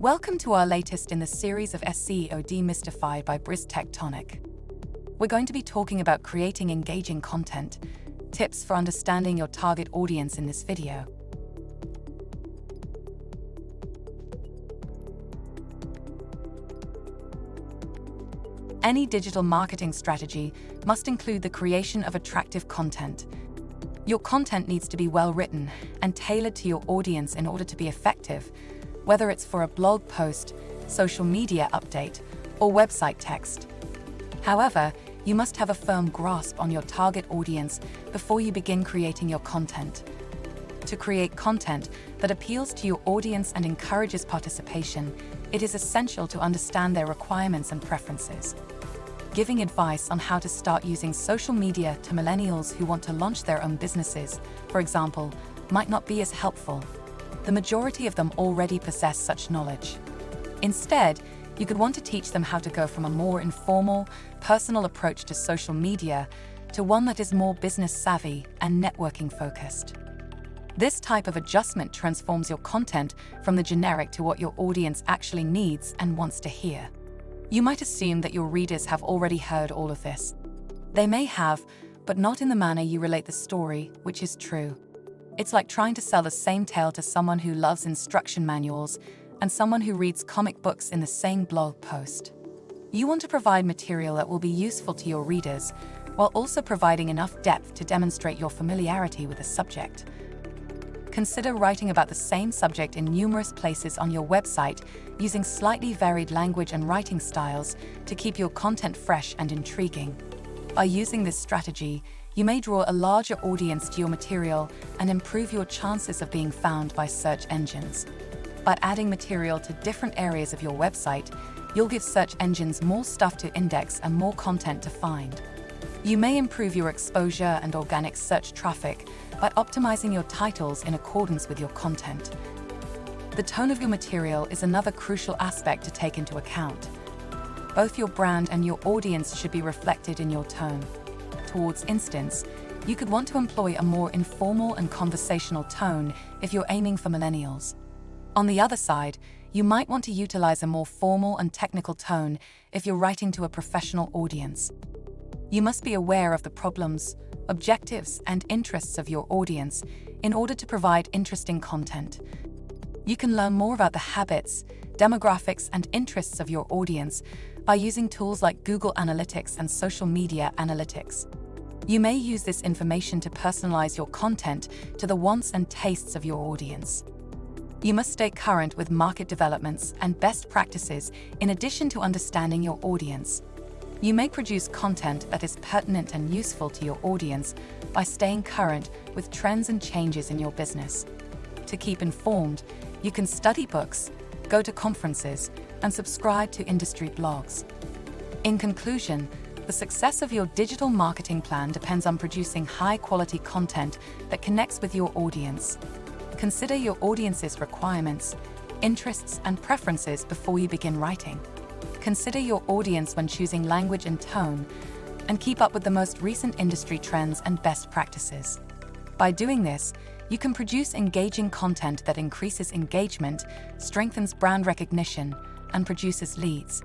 Welcome to our latest in the series of SEO Demystified by BizTectonic. We're going to be talking about creating engaging content, tips for understanding your target audience in this video. Any digital marketing strategy must include the creation of attractive content. Your content needs to be well written and tailored to your audience in order to be effective, whether it's for a blog post, social media update, or website text. However, you must have a firm grasp on your target audience before you begin creating your content. To create content that appeals to your audience and encourages participation, it is essential to understand their requirements and preferences. Giving advice on how to start using social media to millennials who want to launch their own businesses, for example, might not be as helpful. The majority of them already possess such knowledge. Instead, you could want to teach them how to go from a more informal, personal approach to social media to one that is more business-savvy and networking-focused. This type of adjustment transforms your content from the generic to what your audience actually needs and wants to hear. You might assume that your readers have already heard all of this. They may have, but not in the manner you relate the story, which is true. It's like trying to sell the same tale to someone who loves instruction manuals and someone who reads comic books in the same blog post. You want to provide material that will be useful to your readers, while also providing enough depth to demonstrate your familiarity with the subject. Consider writing about the same subject in numerous places on your website, using slightly varied language and writing styles to keep your content fresh and intriguing. By using this strategy, you may draw a larger audience to your material and improve your chances of being found by search engines. By adding material to different areas of your website, you'll give search engines more stuff to index and more content to find. You may improve your exposure and organic search traffic by optimizing your titles in accordance with your content. The tone of your material is another crucial aspect to take into account. Both your brand and your audience should be reflected in your tone. Towards instance, you could want to employ a more informal and conversational tone if you're aiming for millennials. On the other side, you might want to utilize a more formal and technical tone if you're writing to a professional audience. You must be aware of the problems, objectives, and interests of your audience in order to provide interesting content. You can learn more about the habits, demographics, and interests of your audience by using tools like Google Analytics and social media analytics. You may use this information to personalize your content to the wants and tastes of your audience. You must stay current with market developments and best practices in addition to understanding your audience. You may produce content that is pertinent and useful to your audience by staying current with trends and changes in your business. To keep informed, you can study books, go to conferences, and subscribe to industry blogs. In conclusion, the success of your digital marketing plan depends on producing high-quality content that connects with your audience. Consider your audience's requirements, interests, and preferences before you begin writing. Consider your audience when choosing language and tone, and keep up with the most recent industry trends and best practices. By doing this, you can produce engaging content that increases engagement, strengthens brand recognition, and produces leads.